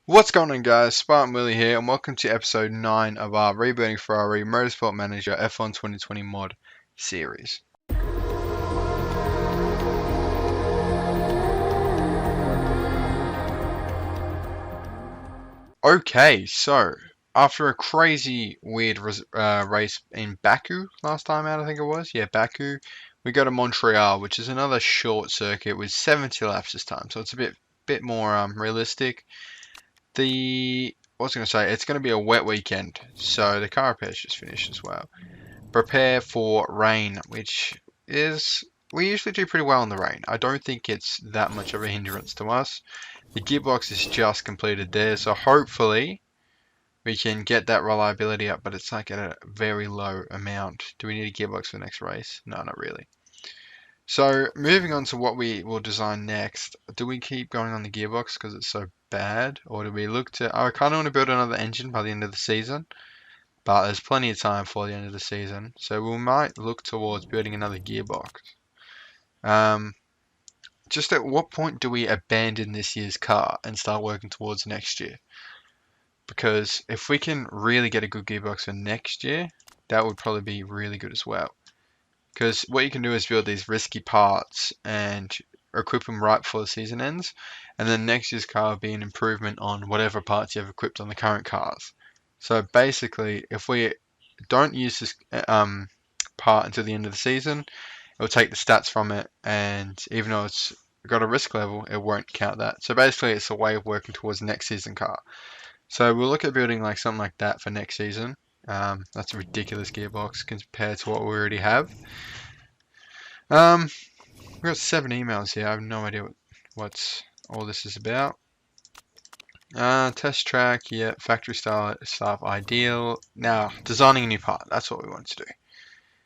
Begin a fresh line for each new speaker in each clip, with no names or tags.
What's going on, guys? Spartan Willie here, and welcome to episode 9 of our Rebooting Ferrari Motorsport Manager F1 2020 mod series. Okay, so after a crazy weird race in Baku last time out, I think it was, yeah, Baku, we go to Montreal, which is another short circuit with 70 laps this time, so it's a bit more realistic. What was I going to say? It's going to be a wet weekend, so the car repairs just finished as well. Prepare for rain, which is we usually do pretty well in the rain. I don't think it's that much of a hindrance to us. The gearbox is just completed there, so hopefully we can get that reliability up, but it's like at a very low amount. Do we need a gearbox for the next race? No, not really. So moving on to what we will design next, do we keep going on the gearbox because it's so bad, or do we look to, I kind of want to build another engine by the end of the season, but there's plenty of time for the end of the season, so we might look towards building another gearbox. Just at what point do we abandon this year's car and start working towards next year? Because if we can really get a good gearbox for next year, that would probably be really good as well. Because what you can do is build these risky parts and equip them right before the season ends, and then next year's car will be an improvement on whatever parts you have equipped on the current cars. So basically, if we don't use this part until the end of the season, it will take the stats from it, and even though it's got a risk level, it won't count that. So basically, it's a way of working towards the next season car. So we'll look at building like something like that for next season. That's a ridiculous gearbox compared to what we already have. We've got 7 emails here. I have no idea what all this is about. Test track, yeah, factory style stuff, ideal. Now, designing a new part, that's what we want to do.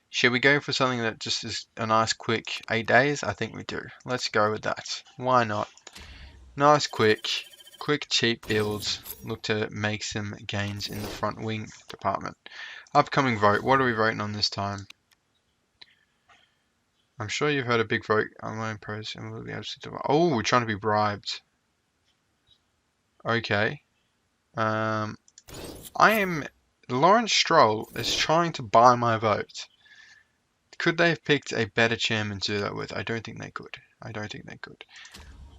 Should we go for something that just is a nice quick 8 days? I think we do. Let's go with that. Why not? Nice quick cheap builds. Look to make some gains in the front wing department. Upcoming vote. What are we voting on this time? I'm sure you've heard a big vote online pros and we'll be able to. Oh, we're trying to be bribed. Okay. I am. Lawrence Stroll is trying to buy my vote. Could they have picked a better chairman to do that with? I don't think they could.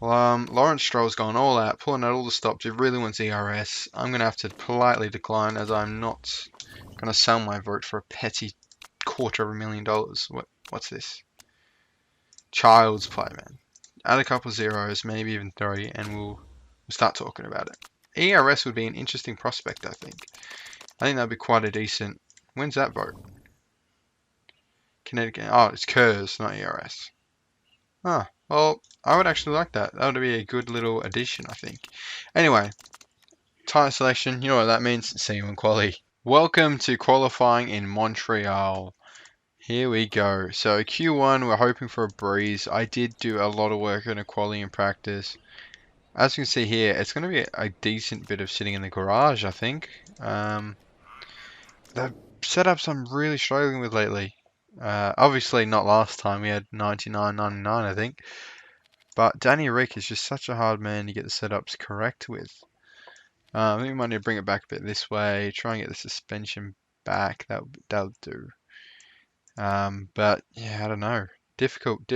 Lawrence Stroll's gone all out, pulling out all the stops. He really wants ERS. I'm going to have to politely decline, as I'm not going to sell my vote for a petty $250,000. What's this? Child's play, man. Add a couple zeros, maybe even 3, and we'll start talking about it. ERS would be an interesting prospect, I think. I think that'd be quite a decent. When's that vote? Connecticut. Oh, it's KERS, not ERS. Ah, well, I would actually like that. That would be a good little addition, I think. Anyway, tyre selection, you know what that means. See you in quali. Welcome to qualifying in Montreal. Here we go. So Q1, we're hoping for a breeze. I did do a lot of work in a quali in practice. As you can see here, it's going to be a decent bit of sitting in the garage, I think. The setups I'm really struggling with lately. Obviously not last time, we had 99.99 I think. But Danny Rick is just such a hard man to get the setups correct with. I think we might need to bring it back a bit this way, try and get the suspension back, that'll do. But yeah, I don't know. Difficult.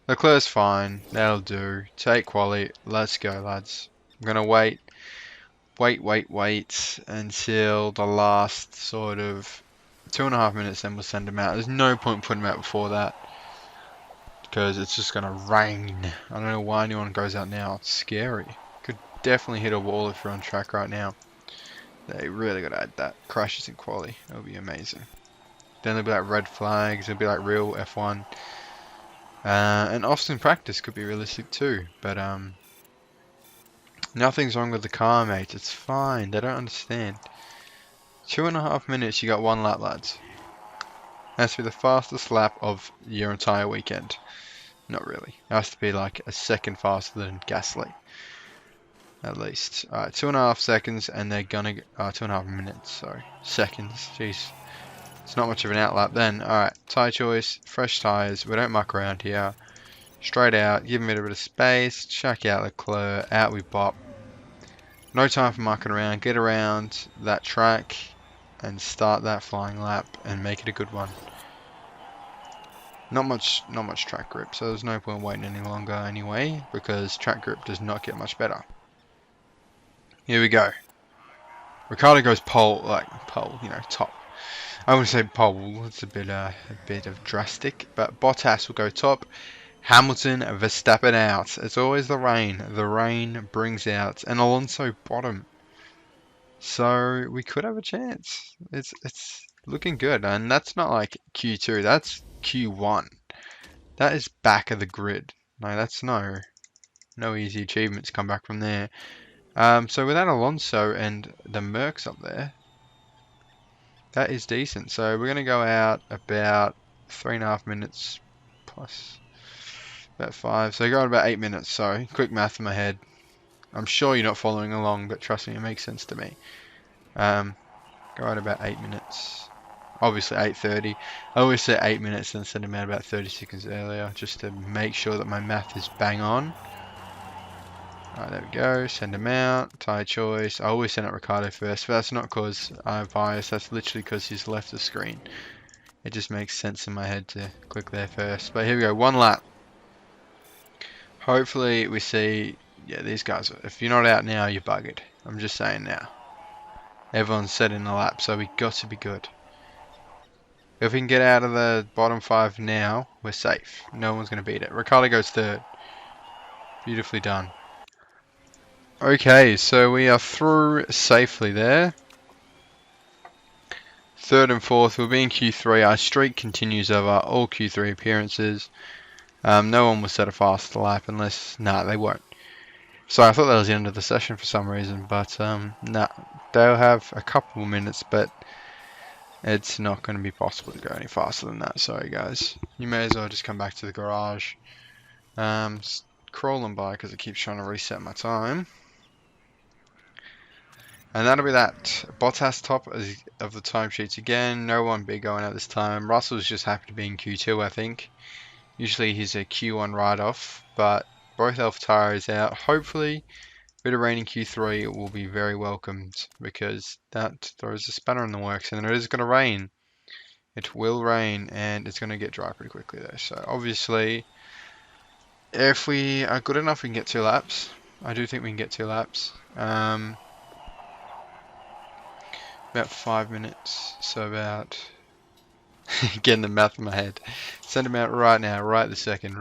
Leclerc's fine, that'll do. Take quali, let's go lads. I'm gonna wait until the last sort of 2.5 minutes, then we'll send him out. There's no point putting him out before that, because it's just gonna rain. I don't know why anyone goes out now. It's scary. Could definitely hit a wall if you're on track right now. They really gotta add that. Crashes in quali. It'll be amazing. Then there'll be like red flags. It'll be like real F1. And Austin practice could be realistic too. But nothing's wrong with the car, mate. It's fine. They don't understand. 2.5 minutes. You got 1 lap, lads. Has to be the fastest lap of your entire weekend. Not really. It has to be like a second faster than Gasly. At least. Alright, 2.5 seconds, and they're gonna 2.5 minutes, sorry. Seconds, jeez. It's not much of an outlap then. Alright, tyre choice, fresh tyres, we don't muck around here. Straight out, give him a bit of space, chuck out Leclerc, out we bop. No time for mucking around. Get around that track and start that flying lap and make it a good one. Not much track grip, so there's no point waiting any longer anyway, because track grip does not get much better. Here we go. Ricardo goes pole, you know, top. I wouldn't say pole, it's a bit of drastic, but Bottas will go top. Hamilton, Verstappen out. It's always the rain. The rain brings out, and Alonso bottom. So we could have a chance. It's looking good, and that's not like Q2. That's Q1. That is back of the grid. No, that's no easy achievements come back from there. So without Alonso and the Mercs up there, that is decent. So we're gonna go out about 3.5 minutes plus about 5. So go on about 8 minutes. Sorry, quick math in my head. I'm sure you're not following along, but trust me, it makes sense to me. Go at about 8 minutes. Obviously 8:30. I always say 8 minutes and send them out about 30 seconds earlier, just to make sure that my math is bang on. Alright, there we go. Send them out. Tyre choice. I always send out Ricardo first, but that's not because I'm biased. That's literally because he's left the screen. It just makes sense in my head to click there first. But here we go. 1 lap. Hopefully we see... Yeah, these guys, if you're not out now, you're buggered. I'm just saying now. Everyone's set in the lap, so we got to be good. If we can get out of the bottom 5 now, we're safe. No one's going to beat it. Ricardo goes 3rd. Beautifully done. Okay, so we are through safely there. 3rd and 4th, we'll be in Q3. Our streak continues over all Q3 appearances. No one will set a fast lap unless... Nah, they won't. So I thought that was the end of the session for some reason, but nah. They'll have a couple of minutes, but it's not going to be possible to go any faster than that. Sorry, guys. You may as well just come back to the garage. Crawling by because it keeps trying to reset my time. And that'll be that. Bottas top of the timesheets again. No one big going out this time. Russell's just happy to be in Q2, I think. Usually he's a Q1 write-off, but both AlphaTauri out. Hopefully, a bit of rain in Q3 will be very welcomed because that throws a spanner in the works, and it is going to rain. It will rain, and it's going to get dry pretty quickly though. So obviously, if we are good enough, we can get 2 laps. I do think we can get 2 laps. About 5 minutes, so about... Getting the math in my head. Send him out right now, right this second.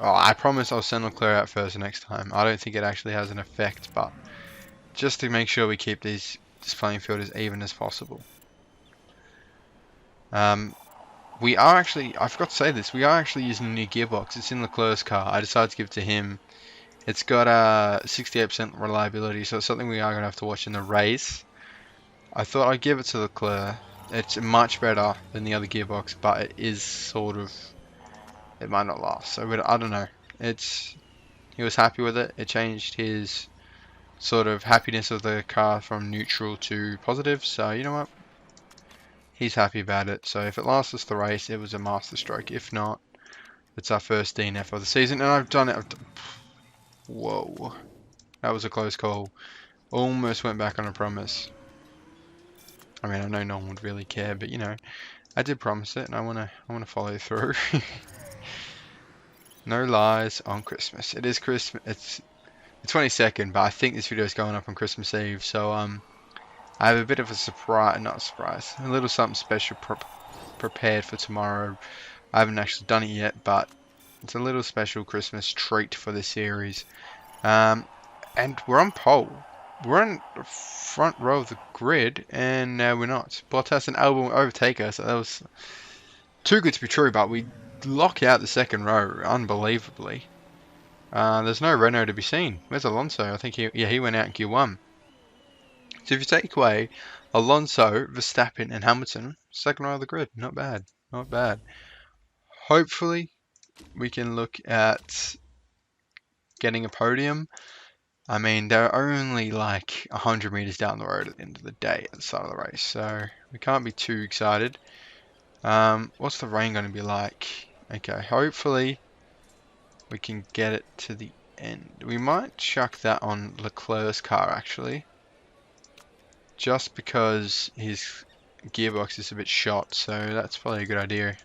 Oh, I promise I'll send Leclerc out first next time. I don't think it actually has an effect, but just to make sure we keep this playing field as even as possible. We are actually, I forgot to say this, we are actually using a new gearbox. It's in Leclerc's car. I decided to give it to him. It's got a 68% reliability, so it's something we are going to have to watch in the race. I thought I'd give it to Leclerc. It's much better than the other gearbox, but it is sort of... It might not last, so I don't know. He was happy with it. It changed his sort of happiness of the car from neutral to positive, so you know what? He's happy about it. So if it lasts us the race, it was a masterstroke. If not, it's our first DNF of the season, and I've done it. Whoa, that was a close call. Almost went back on a promise. I mean, I know no one would really care, but you know, I did promise it, and I wanna follow through. No lies on Christmas. It is Christmas. It's the 22nd, but I think this video is going up on Christmas Eve, so I have a bit of a surprise, not a surprise, a little something special prepared for tomorrow. I haven't actually done it yet, but it's a little special Christmas treat for the series. And we're on pole. We're on the front row of the grid, and now we're not. Bottas and Albon overtake us. That was too good to be true, but we lock out the second row unbelievably. There's no Renault to be seen. Where's Alonso? I think he went out in Q1. So if you take away Alonso, Verstappen and Hamilton, second row of the grid, not bad, not bad. Hopefully we can look at getting a podium. I mean, they're only like 100 meters down the road at the end of the day at the start of the race, so we can't be too excited. What's the rain going to be like? Okay, hopefully we can get it to the And we might chuck that on Leclerc's car actually. Just because his gearbox is a bit shot, so that's probably a good idea.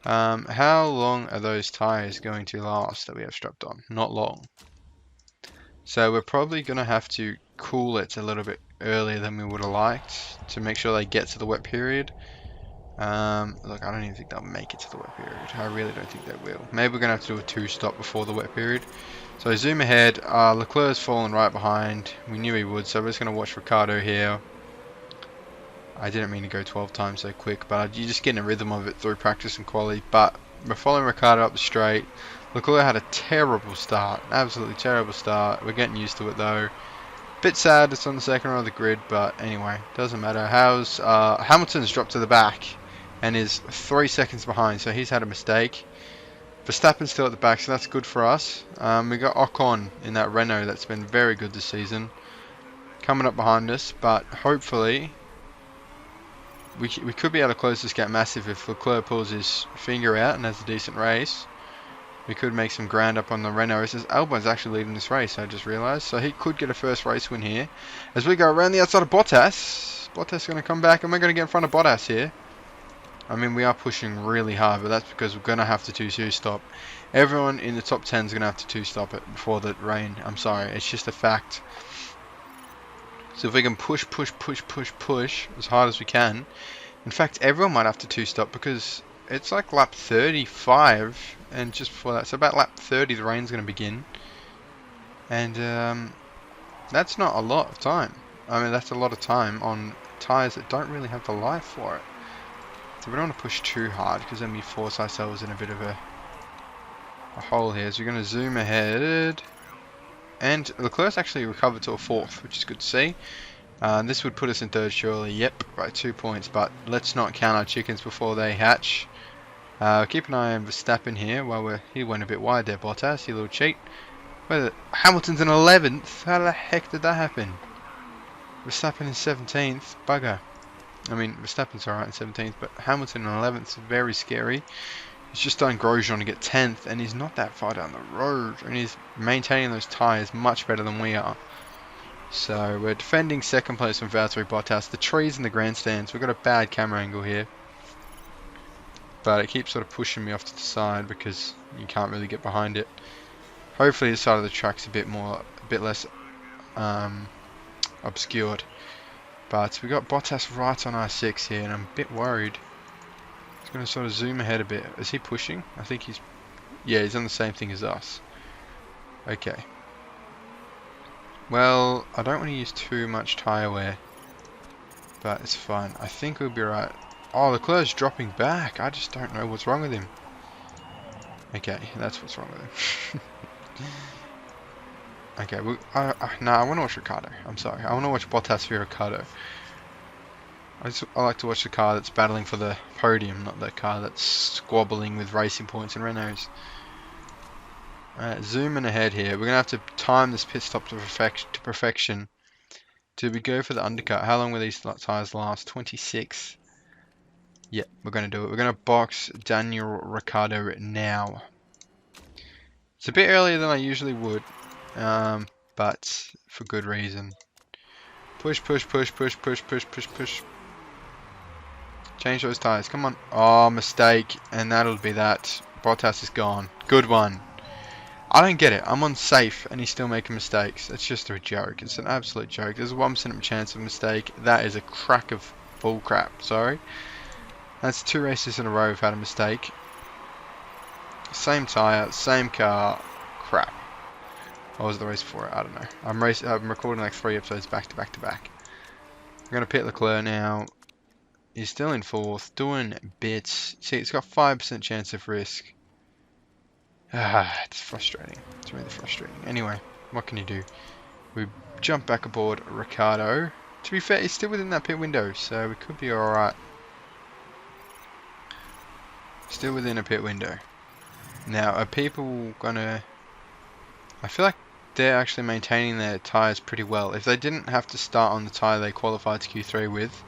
How long are those tires going to last that we have strapped on? Not long. So we're probably going to have to cool it a little bit earlier than we would have liked to make sure they get to the wet period. Look, I don't even think they'll make it to the wet period. I really don't think they will. Maybe we're going to have to do a 2-stop before the wet period. So zoom ahead. Leclerc's fallen right behind. We knew he would, so we're just going to watch Ricciardo here. I didn't mean to go 12 times so quick, but you just get in a rhythm of it through practice and quali. But we're following Ricciardo up the straight. Leclerc had a terrible start, absolutely terrible start. We're getting used to it though. Bit sad it's on the second row of the grid, but anyway, doesn't matter. Hamilton's dropped to the back and is 3 seconds behind, so he's had a mistake. Verstappen's still at the back, so that's good for us. We got Ocon in that Renault that's been very good this season, coming up behind us, but hopefully we could be able to close this gap massive if Leclerc pulls his finger out and has a decent race. We could make some ground up on the Renault. Albon's actually leading this race, I just realised. So he could get a first race win here. As we go around the outside of Bottas. Bottas is going to come back and we're going to get in front of Bottas here. I mean, we are pushing really hard, but that's because we're going to have to 2-stop. Everyone in the top 10 is going to have to 2-stop it before the rain. I'm sorry, it's just a fact. So if we can push as hard as we can. In fact, everyone might have to 2-stop because it's like lap 35 and just before that. So about lap 30 the rain's going to begin. And that's not a lot of time. I mean, that's a lot of time on tyres that don't really have the life for it. So we don't want to push too hard because then we force ourselves in a bit of a hole here. So we're going to zoom ahead. And Leclerc's actually recovered to a 4th, which is good to see. This would put us in 3rd surely, yep, by 2 points, but let's not count our chickens before they hatch. Keep an eye on Verstappen here while he went a bit wide there, Bottas, you little cheat. Hamilton's in 11th, how the heck did that happen? Verstappen in 17th, bugger. I mean, Verstappen's alright in 17th, but Hamilton in 11th is very scary. He's just done Grosjean to get 10th, and he's not that far down the road, and he's maintaining those tyres much better than we are. So we're defending 2nd place from Valtteri Bottas. The trees and the grandstands, we've got a bad camera angle here, but it keeps sort of pushing me off to the side because you can't really get behind it. Hopefully this side of the track's a bit less obscured. But we got Bottas right on R6 here, and I'm a bit worried. He's going to sort of zoom ahead a bit. Is he pushing? I think he's... Yeah, he's on the same thing as us. Okay. Well, I don't want to use too much tyre wear, but it's fine. I think we'll be right. Oh, Leclerc's dropping back. I just don't know what's wrong with him. Okay, that's what's wrong with him. Okay, no, I want to watch Ricciardo. I'm sorry. I want to watch Bottas v Ricciardo. I like to watch the car that's battling for the podium, not the car that's squabbling with racing points and Renaults. Alright, zooming ahead here. We're going to have to time this pit stop to perfection. Do we go for the undercut? How long will these tyres last? 26. Yeah, we're going to do it. We're going to box Daniel Ricciardo now. It's a bit earlier than I usually would, but for good reason. Push. Change those tyres. Come on. Oh, mistake. And that'll be that. Bottas is gone. Good one. I don't get it. I'm on safe and he's still making mistakes. It's just a joke. It's an absolute joke. There's a 1% chance of mistake. That is a crack of bull crap. Sorry. That's 2 races in a row we've had a mistake. Same tyre, same car. Crap. What was the race for? I don't know. I'm recording like 3 episodes back to back. I'm going to pit Leclerc now. He's still in 4th, doing bits. See, it's got 5% chance of risk. It's frustrating. It's really frustrating. Anyway, what can you do? We jump back aboard Ricciardo. To be fair, he's still within that pit window, so we could be alright. Still within a pit window. Now, are people gonna... I feel like they're actually maintaining their tyres pretty well. If they didn't have to start on the tyre they qualified to Q3 with,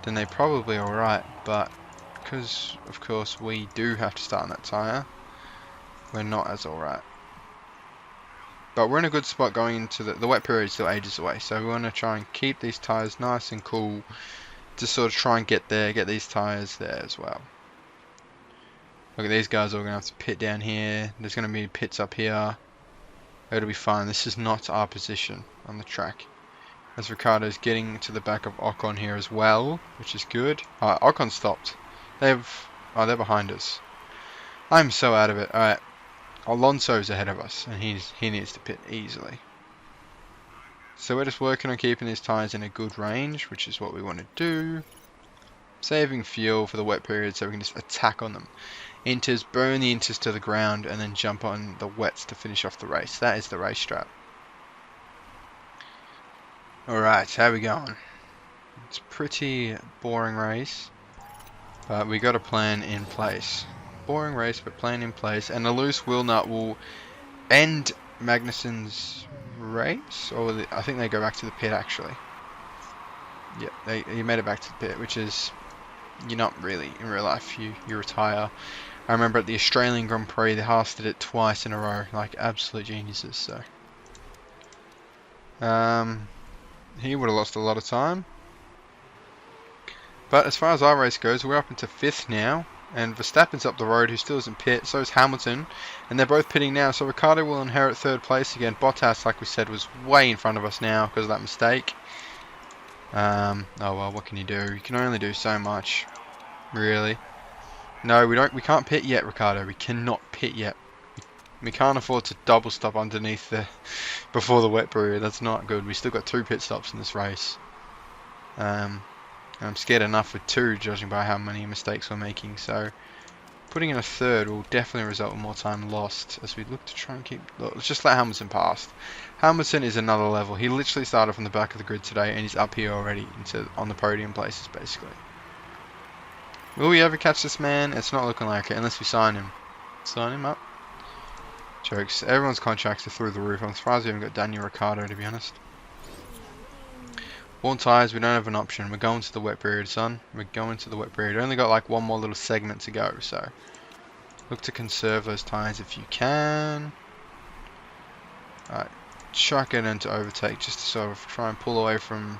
then they probably alright, but because of course we do have to start on that tyre, we're not as alright. But we're in a good spot going into the wet period is still ages away. So we want to try and keep these tyres nice and cool to sort of try and get these tyres there as well. Look at these guys all going to have to pit down here. There's going to be pits up here. It'll be fine. This is not our position on the track. As Ricciardo's getting to the back of Ocon here as well, which is good. Ocon stopped. They're behind us. I'm so out of it. Alright. Alonso's ahead of us, and he needs to pit easily. So we're just working on keeping these tyres in a good range, which is what we want to do. Saving fuel for the wet period so we can just attack on them. Inters, burn the inters to the ground, and then jump on the wets to finish off the race. That is the race strat. Alright, how we going? It's a pretty boring race, but we got a plan in place. Boring race, but plan in place, and a loose wheel nut will end Magnussen's race, or I think they go back to the pit actually. Yeah, he made it back to the pit, which is, you're not really in real life. You retire. I remember at the Australian Grand Prix, the Haas did it twice in a row, like absolute geniuses. So, he would have lost a lot of time. But as far as our race goes, we're up into 5th now. And Verstappen's up the road, who still isn't pit. So is Hamilton. And they're both pitting now. So Ricciardo will inherit 3rd place again. Bottas, like we said, was way in front of us now because of that mistake. Oh well, what can you do? You can only do so much. Really. No, we can't pit yet, Ricciardo. We cannot pit yet. We can't afford to double stop underneath before the wet period. That's not good. We still got 2 pit stops in this race. I'm scared enough with 2, judging by how many mistakes we're making. So putting in a 3rd will definitely result in more time lost as we look to try and keep. Look, let's just let Hamilton past. Hamilton is another level. He literally started from the back of the grid today, and he's up here already on the podium places, basically. Will we ever catch this man? It's not looking like it, unless we sign him. Sign him up. Jokes. Everyone's contracts are through the roof. I'm surprised we haven't got Daniel Ricciardo, to be honest. Worn tyres, we don't have an option. We're going to the wet period, son. We're going to the wet period. Only got like one more little segment to go, so look to conserve those tyres if you can. Alright, chuck it into overtake just to sort of try and pull away from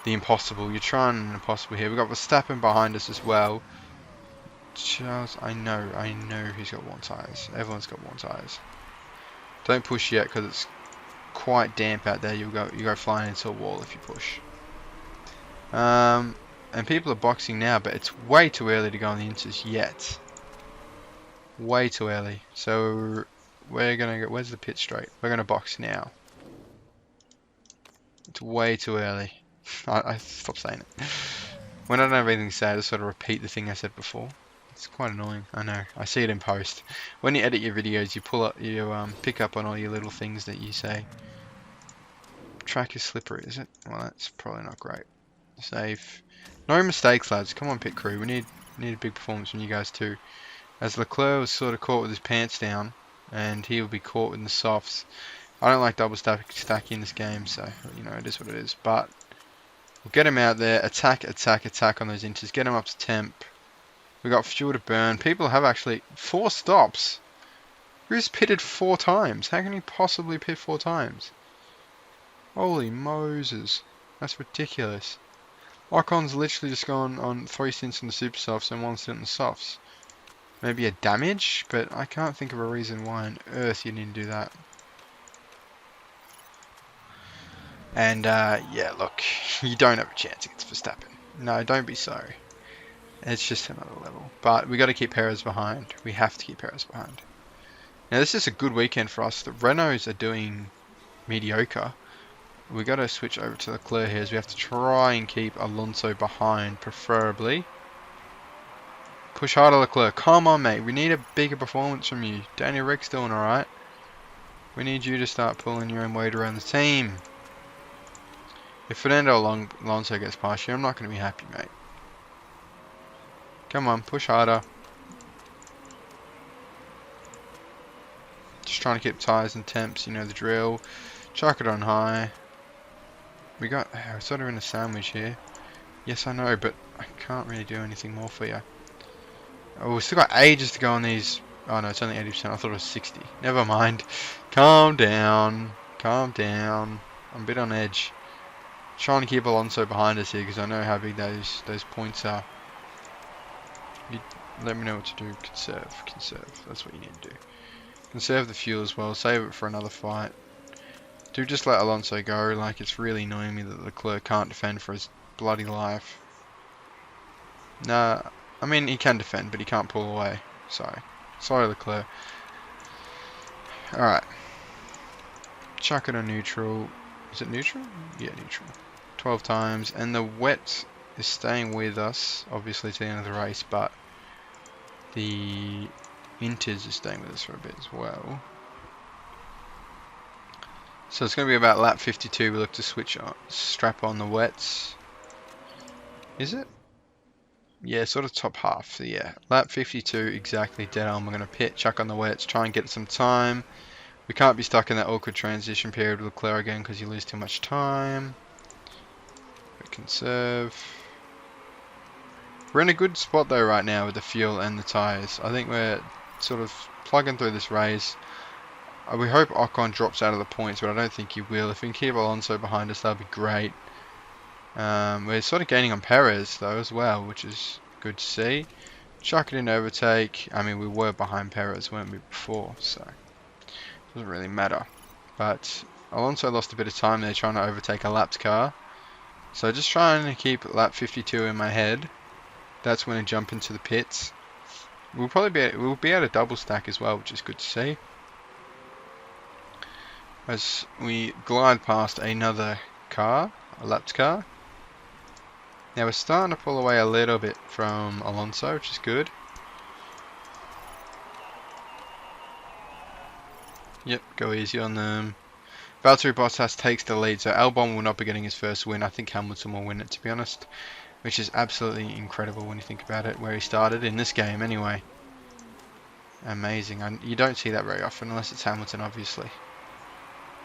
the impossible. You're trying an impossible here. We've got Verstappen behind us as well. Charles, I know he's got worn tyres. Everyone's got worn tyres. Don't push yet because it's quite damp out there. You go flying into a wall if you push. And people are boxing now, but it's way too early to go on the inters yet. Way too early. So we're gonna go. Where's the pit straight? We're gonna box now. It's way too early. I stopped saying it. When I don't have anything to say, I just sort of repeat the thing I said before. It's quite annoying. I know. I see it in post. When you edit your videos, you pick up on all your little things that you say. Track is slippery, is it? Well, that's probably not great. Safe. No mistakes, lads. Come on, pit crew. We need a big performance from you guys too. As Leclerc was sort of caught with his pants down, and he will be caught in the softs. I don't like double stacking in this game, so you know it is what it is. But we'll get him out there. Attack on those inters. Get him up to temp. We got fuel to burn. People have actually 4 stops. Who's pitted 4 times? How can he possibly pit 4 times? Holy Moses. That's ridiculous. Ocon's literally just gone on 3 stints in the super softs and 1 stint in the softs. Maybe a damage, but I can't think of a reason why on earth you need to do that. And yeah, look, you don't have a chance against Verstappen. No, don't be sorry. It's just another level. But we got to keep Perez behind. We have to keep Perez behind. Now this is a good weekend for us. The Renaults are doing mediocre. We got to switch over to Leclerc here, as we have to try and keep Alonso behind, preferably. Push harder, Leclerc. Come on, mate. We need a bigger performance from you. Daniel Rick's doing alright. We need you to start pulling your own weight around the team. If Fernando Alonso gets past you, I'm not going to be happy, mate. Come on, push harder. Just trying to keep tyres and temps, you know the drill. Chuck it on high. We're sort of in a sandwich here. Yes, I know, but I can't really do anything more for you. Oh, we've still got ages to go on these. Oh no, it's only 80%. I thought it was 60. Never mind. Calm down. Calm down. I'm a bit on edge. Trying to keep Alonso behind us here because I know how big those points are. You let me know what to do. Conserve. Conserve. That's what you need to do. Conserve the fuel as well. Save it for another fight. Do just let Alonso go. Like, it's really annoying me that Leclerc can't defend for his bloody life. Nah, I mean, he can defend, but he can't pull away. Sorry. Sorry, Leclerc. Alright. Chuck it on neutral. Is it neutral? Yeah, neutral. 12 times. And the wet is staying with us, obviously, to the end of the race, but the Inters is staying with us for a bit as well. So it's going to be about lap 52. We look to switch on, strap on the wets. Is it? Yeah, sort of top half. So yeah, lap 52 exactly dead on. We're going to pit, chuck on the wets, try and get some time. We can't be stuck in that awkward transition period with Leclerc again because you lose too much time. We conserve. We're in a good spot though right now with the fuel and the tyres. I think we're sort of plugging through this race. We hope Ocon drops out of the points, but I don't think he will. If we can keep Alonso behind us, that'll be great. We're sort of gaining on Perez though as well, which is good to see. Chuck it in overtake. I mean, we were behind Perez, weren't we, before, so it doesn't really matter. But Alonso lost a bit of time there trying to overtake a lapped car. So just trying to keep lap 52 in my head. That's when I jump into the pits. We'll be able to double stack as well, which is good to see. As we glide past another car, a lapped car. Now we're starting to pull away a little bit from Alonso, which is good. Yep, go easy on them. Valtteri Bottas takes the lead, so Albon will not be getting his first win. I think Hamilton will win it, to be honest. Which is absolutely incredible when you think about it, where he started, in this game anyway. Amazing. You don't see that very often, unless it's Hamilton, obviously.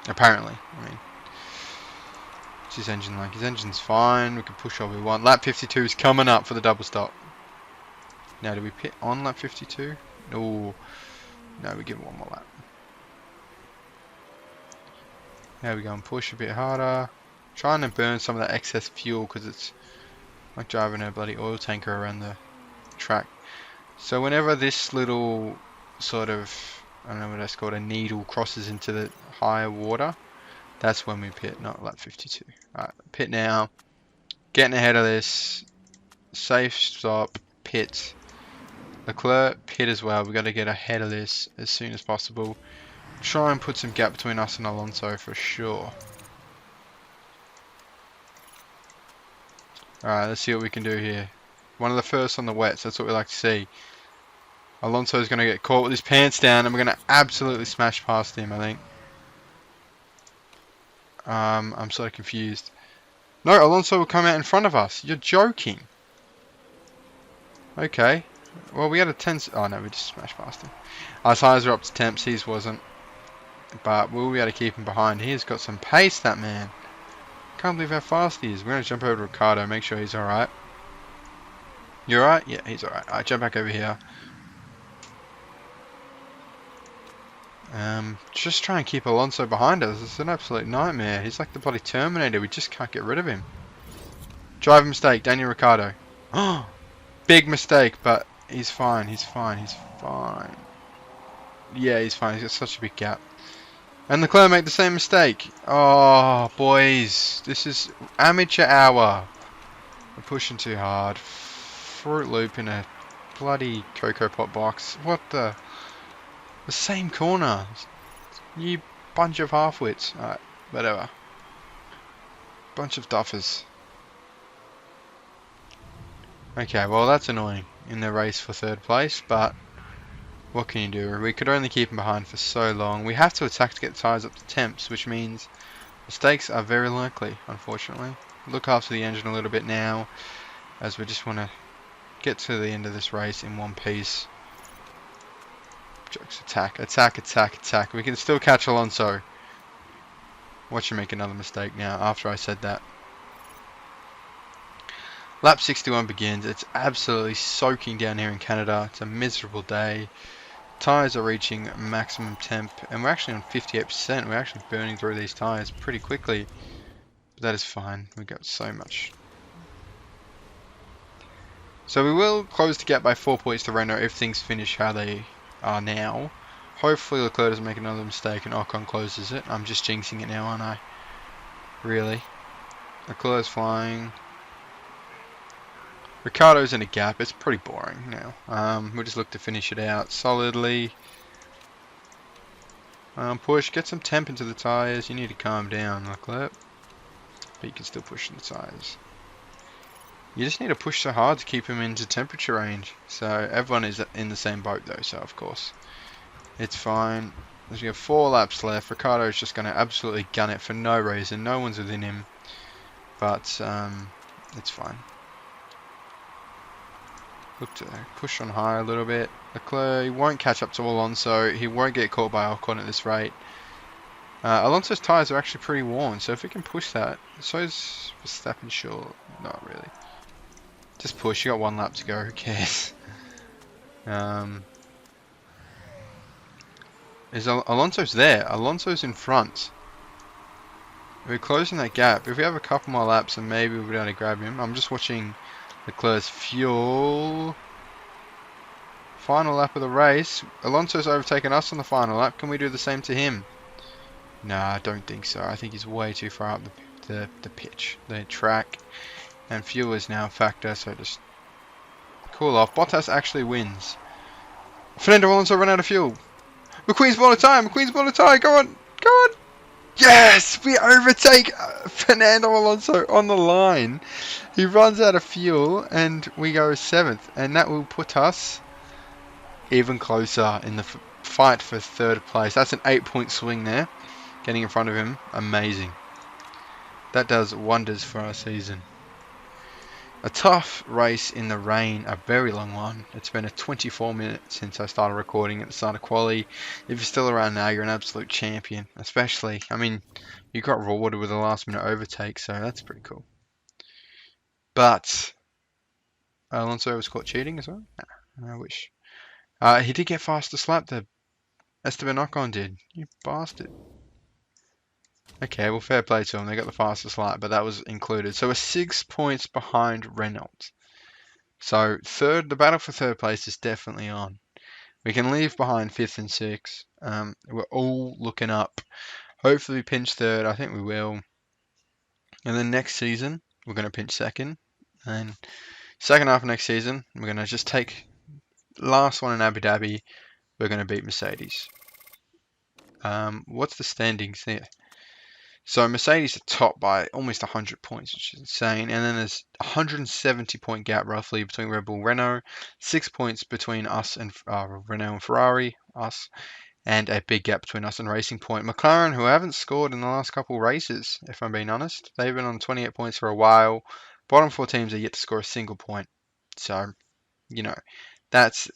Apparently, I mean. What's his engine like? His engine's fine, we can push all we want. Lap 52 is coming up for the double stop. Now, do we pit on lap 52? No, we give it one more lap. There we go, and push a bit harder. Trying to burn some of that excess fuel because it's like driving a bloody oil tanker around the track. So whenever this little sort of, I don't know what that's called, a needle crosses into the higher water, that's when we pit, not lap 52. Alright, pit now. Getting ahead of this. Safe stop, pit. Leclerc, pit as well. We've got to get ahead of this as soon as possible. Try and put some gap between us and Alonso for sure. Alright, let's see what we can do here. One of the first on the wets, that's what we like to see. Alonso's going to get caught with his pants down and we're going to absolutely smash past him, I think. I'm sort of confused. No, Alonso will come out in front of us. You're joking. Okay. Well, we had a 10... Oh, no, we just smashed past him. Our tyres are up to temps. His wasn't. But we'll be able to keep him behind. He's got some pace, that man. Can't believe how fast he is. We're going to jump over to Ricardo, make sure he's alright. You alright? Yeah, he's alright. Alright, jump back over here. Just try and keep Alonso behind us. It's an absolute nightmare. He's like the bloody Terminator. We just can't get rid of him. Driver mistake, Daniel Ricciardo. Oh, big mistake, but he's fine. He's fine. He's fine. Yeah, he's fine. He's got such a big gap. And Leclerc made the same mistake. Oh, boys. This is amateur hour. We're pushing too hard. Fruit Loop in a bloody Cocoa Pot box. What the... The same corner. You bunch of half-wits. Alright, whatever. Bunch of duffers. Okay, well that's annoying in the race for third place, but what can you do? We could only keep him behind for so long. We have to attack to get the tyres up to temps, which means mistakes are very likely, unfortunately. Look after the engine a little bit now, as we just want to get to the end of this race in one piece. Jokes. Attack, attack, attack, attack. We can still catch Alonso. Watch him make another mistake now after I said that. Lap 61 begins. It's absolutely soaking down here in Canada. It's a miserable day. Tyres are reaching maximum temp, and we're actually on 58%. We're actually burning through these tyres pretty quickly. But that is fine. We got so much. So we will close the gap by 4 points to Renault if things finish how they are now. Hopefully Leclerc doesn't make another mistake and Ocon closes it. I'm just jinxing it now, aren't I? Really? Leclerc's flying. Ricardo's in a gap. It's pretty boring now. We'll just look to finish it out solidly. Push. Get some temp into the tyres. You need to calm down, Leclerc. But you can still push in the tyres. You just need to push so hard to keep him into temperature range. So everyone is in the same boat though, so of course. It's fine. There's we have 4 laps left. Ricardo's just going to absolutely gun it for no reason. No one's within him. But it's fine. Look to push on high a little bit. Leclerc, he won't catch up to Alonso. He won't get caught by Ocon at this rate. Alonso's tyres are actually pretty worn, so if we can push that, so is Verstappen, sure. Not really. Just push, you got 1 lap to go, who cares? Alonso's there. Alonso's in front. We're closing that gap. If we have a couple more laps, then maybe we'll be able to grab him. I'm just watching Leclerc's fuel. Final lap of the race. Alonso's overtaken us on the final lap. Can we do the same to him? Nah, I don't think so. I think he's way too far up the pitch, the track. And fuel is now a factor, so just cool off. Bottas actually wins. Fernando Alonso ran out of fuel. McQueen's bought a tyre. McQueen's bought a tyre. Go on. Go on. Yes! We overtake Fernando Alonso on the line. He runs out of fuel and we go 7th. And that will put us even closer in the fight for 3rd place. That's an 8-point swing there. Getting in front of him. Amazing. That does wonders for our season. A tough race in the rain, a very long one. It's been a 24 minutes since I started recording at the start of quali. If you're still around now, you're an absolute champion. Especially, I mean, you got rewarded with a last minute overtake, so that's pretty cool. But Alonso was caught cheating as well? Nah, I wish. He did get fastest lap, the Esteban Ocon did. You bastard. Okay, well, fair play to them. They got the fastest lap, but that was included. So we're 6 points behind Renault. So the battle for 3rd place is definitely on. We can leave behind 5th and 6th. We're all looking up. Hopefully we pinch 3rd. I think we will. And then next season, we're going to pinch 2nd. And second half of next season, we're going to just take last one in Abu Dhabi. We're going to beat Mercedes. What's the standings there? So Mercedes are top by almost 100 points, which is insane. And then there's a 170 point gap roughly between Red Bull and Renault. 6 points between us and Renault and Ferrari, us. And a big gap between us and Racing Point. McLaren, who haven't scored in the last couple races, if I'm being honest. They've been on 28 points for a while. Bottom 4 teams are yet to score a single point. So, you know, that's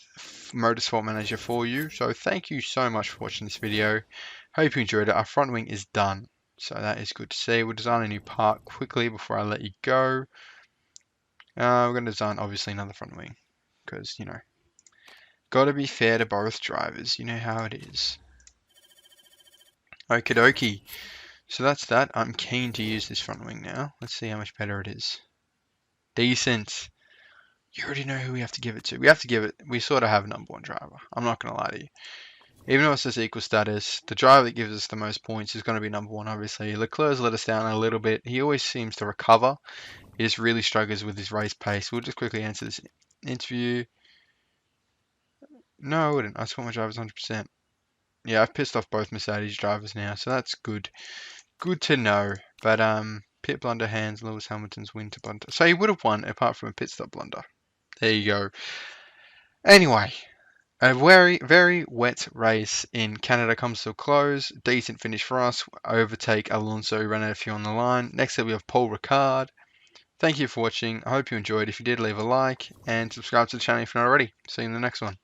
Motorsport Manager for you. So thank you so much for watching this video. Hope you enjoyed it. Our front wing is done. So that is good to see. We'll design a new part quickly before I let you go. We're going to design, obviously, another front wing. Because, you know, got to be fair to both drivers. You know how it is. Okie dokie. So that's that. I'm keen to use this front wing now. Let's see how much better it is. Decent. You already know who we have to give it to. We have to give it. We sort of have a #1 driver. I'm not going to lie to you. Even though it says equal status, the driver that gives us the most points is going to be #1, obviously. Leclerc's let us down a little bit. He always seems to recover. He just really struggles with his race pace. We'll just quickly answer this interview. No, I wouldn't. I just want my drivers 100%. Yeah, I've pissed off both Mercedes drivers now, so that's good. Good to know. But pit blunder hands Lewis Hamilton's win to blunder. So he would have won apart from a pit stop blunder. There you go. Anyway. A very, very wet race in Canada comes to a close. Decent finish for us. Overtake Alonso, ran out of fuel on the line. Next up we have Paul Ricard. Thank you for watching. I hope you enjoyed. If you did, leave a like and subscribe to the channel if you're not already. See you in the next one.